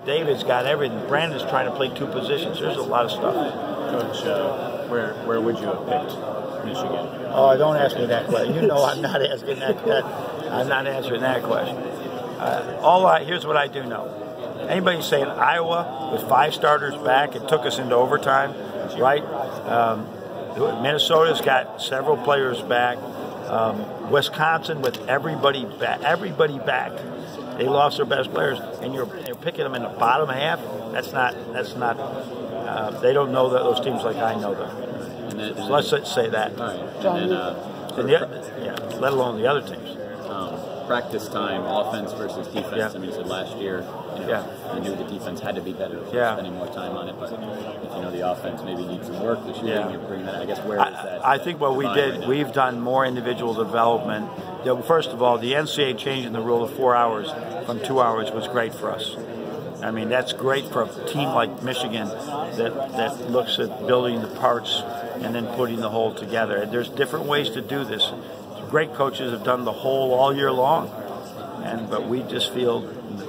David's got everything. Brandon's trying to play 2 positions. There's a lot of stuff. Coach, where would you have picked Michigan? Oh, don't ask me that question. You know I'm not asking that. I'm not answering that question. Here's what I do know. Anybody saying Iowa with 5 starters back, it took us into overtime, right? Minnesota's got several players back. Wisconsin with everybody back. They lost their best players, and you're picking them in the bottom half. That's not. They don't know those teams like I know them. So let's say that. All right. Let alone the other teams. Practice time, offense versus defense. Yeah. I mean, you said last year, you knew the defense had to be better. Spending more time on it, but if the offense maybe needs some work, the shooting, you bring that. I guess where is that? I think what we did, we've done more individual development. First of all, the NCAA changing the rule of 4 hours from 2 hours was great for us. I mean, that's great for a team like Michigan that looks at building the parts and then putting the whole together. There's different ways to do this. Great coaches have done the whole all year long, but we just feel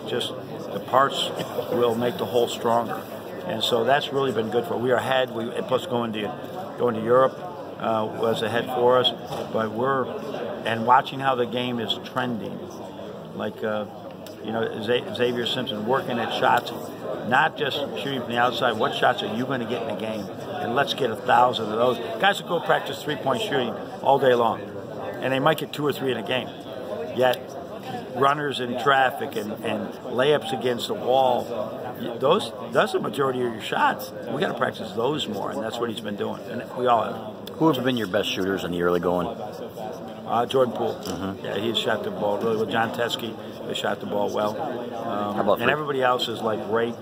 just the parts will make the whole stronger, and so that's really been good for. We are ahead. Plus going to Europe was ahead for us, but watching how the game is trending, like Xavier Simpson working at shots, not just shooting from the outside. What shots are you going to get in the game? And let's get 1,000 of those. Guys will go practice 3-point shooting all day long, and they might get 2 or 3 in a game. Yet runners in traffic and layups against the wall, those are the majority of your shots. We got to practice those more, and that's what he's been doing. And we all have. Who have been your best shooters in the early going? Jordan Poole. Yeah, he's shot the ball really well. John Teskey has shot the ball well. And everybody else is like great.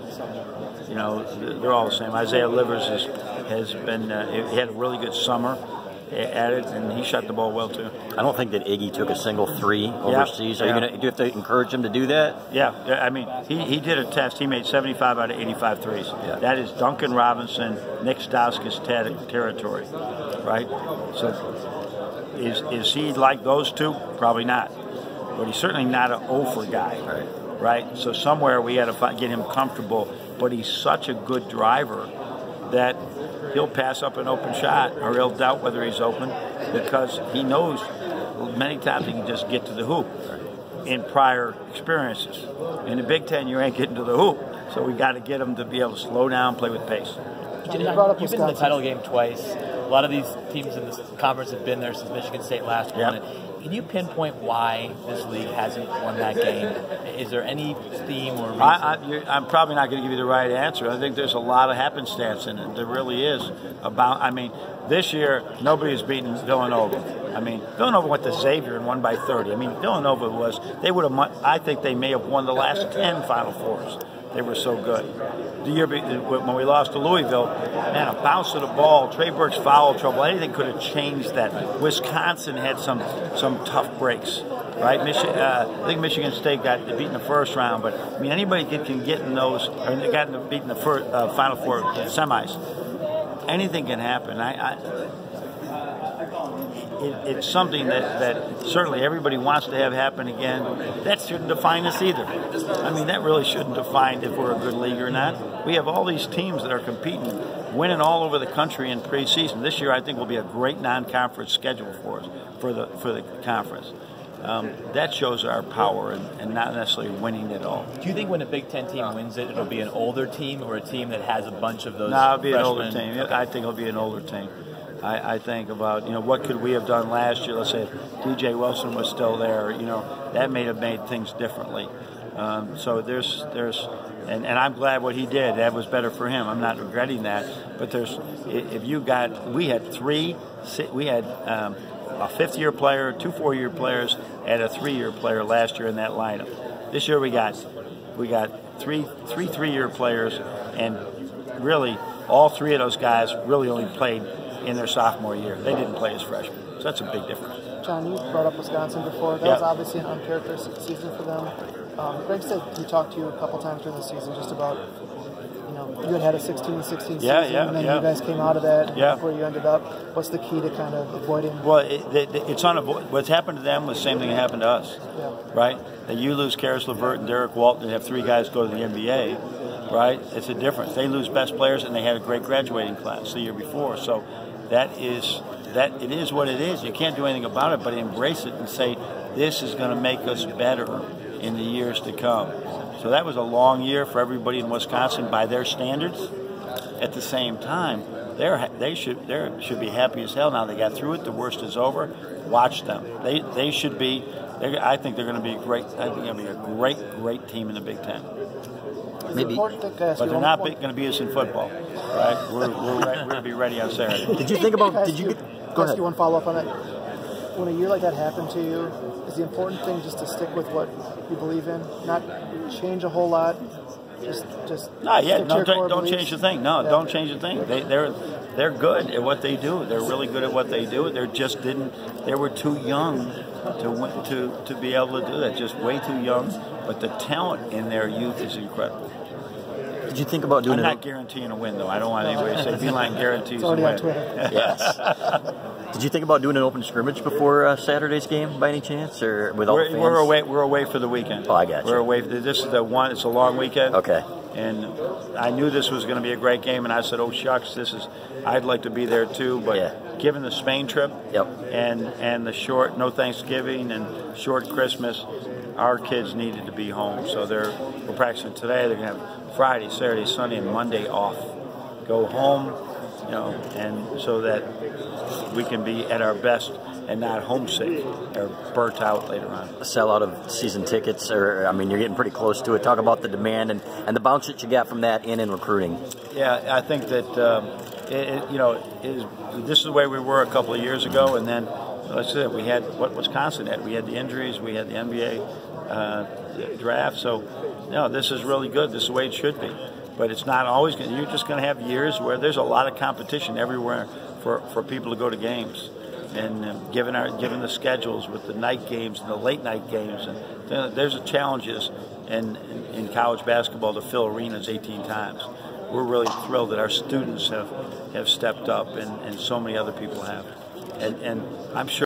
They're all the same. Isaiah Livers has been. He had a really good summer at it, and he shot the ball well too. I don't think that Iggy took a single 3 overseas. Do you have to encourage him to do that? Yeah. I mean, he did a test. He made 75 out of 85 threes. Yeah. That is Duncan Robinson, Nick Stauskas territory, right? So is he like those two? Probably not. But he's certainly not an over guy, right? So somewhere we had to get him comfortable. But he's such a good driver that he'll pass up an open shot, or he'll doubt whether he's open, because he knows many times he can just get to the hoop in prior experiences. In the Big Ten, you ain't getting to the hoop, so we got to get him to be able to slow down, play with pace. You've been in the title game twice. A lot of these teams in this conference have been there since Michigan State last won it. Can you pinpoint why this league hasn't won that game? Is there any theme or reason? I'm probably not going to give you the right answer. I think there's a lot of happenstance in it. There really is. This year, nobody's beaten Villanova. Villanova went to Xavier and won by 30. Villanova I think they may have won the last 10 Final Fours. They were so good. The year when we lost to Louisville, man, a bounce of the ball, Trey Burke's foul trouble, anything could have changed that. Wisconsin had some tough breaks, right? I think Michigan State got beaten in the first round, but anybody can get in those, or they got beaten in the first, Final Four semis. Anything can happen. It's something that certainly everybody wants to have happen again. That shouldn't define us either. That really shouldn't define if we're a good league or not. We have all these teams that are competing, winning all over the country in preseason. This year, I think, will be a great non-conference schedule for us, for the conference. That shows our power and not necessarily winning it all. Do you think when a Big Ten team wins it, it'll be an older team or a team that has a bunch of those? No, it'll be an older team. Okay. I think it'll be an older team. I think about, what could we have done last year? Let's say if DJ Wilson was still there, that may have made things differently. So and I'm glad what he did. That was better for him. I'm not regretting that. But we had a 5th-year player, 2 4-year players, and a 3-year player last year in that lineup. This year we got 3 3-year players, and really all 3 of those guys really only played in their sophomore year. They didn't play as freshmen. So that's a big difference. John, you brought up Wisconsin before. That was obviously an uncharacteristic season for them. Greg said he talked to you a couple times during the season just about, you had a 16-16 season, and then you guys came out of that, and where you ended up. What's the key to kind of avoiding? Well, it's unavoidable. What's happened to them was the same thing that happened to us, right? That you lose Karis LeVert and Derek Walton and have 3 guys go to the NBA. right? It's a difference. They lose best players, and they had a great graduating class the year before. So it is what it is. You can't do anything about it, but embrace it and say, this is going to make us better in the years to come. So that was a long year for everybody in Wisconsin by their standards. At the same time, they should be happy as hell now they got through it. The worst is over. Watch them. They should be. I think they're going to be great. I think they're going to be a great team in the Big Ten. Maybe, but they're not going to beat us in football, right? We're going to be ready on Saturday. Did you think about? Go ahead. Ask you one follow up on that. When a year like that happened to you, is the important thing just to stick with what you believe in, not change a whole lot? Just don't change the thing. No, don't change the thing. They're good at what they do. They're really good at what they do. They were too young to be able to do that. Just way too young. But the talent in their youth is incredible. Did you think about doing I'm not guaranteeing a win, though. I don't want anybody to say Beilein guarantees a win. Yes. Did you think about doing an open scrimmage before Saturday's game by any chance, or without fans? We're away for the weekend. Oh, I got you. We're away. This is the one. It's a long weekend. Okay. And I knew this was going to be a great game, and I said, "Oh shucks, I'd like to be there too." But given the Spain trip, and the short no Thanksgiving and short Christmas, our kids needed to be home. So we're practicing today. They're going to have Friday, Saturday, Sunday, and Monday off. Go home, and so that we can be at our best and not homesick or burnt out later on. A sellout of season tickets, you're getting pretty close to it. Talk about the demand and the bounce that you got from that in recruiting. Yeah, I think that this is the way we were a couple of years ago, and then like I said, we had what Wisconsin had. We had the injuries, we had the NBA draft. So, this is really good. This is the way it should be. But it's not always good. You're just going to have years where there's a lot of competition everywhere for people to go to games. And given the schedules with the night games and the late night games, and there's challenges in college basketball to fill arenas 18 times. We're really thrilled that our students have stepped up, and so many other people have. And I'm sure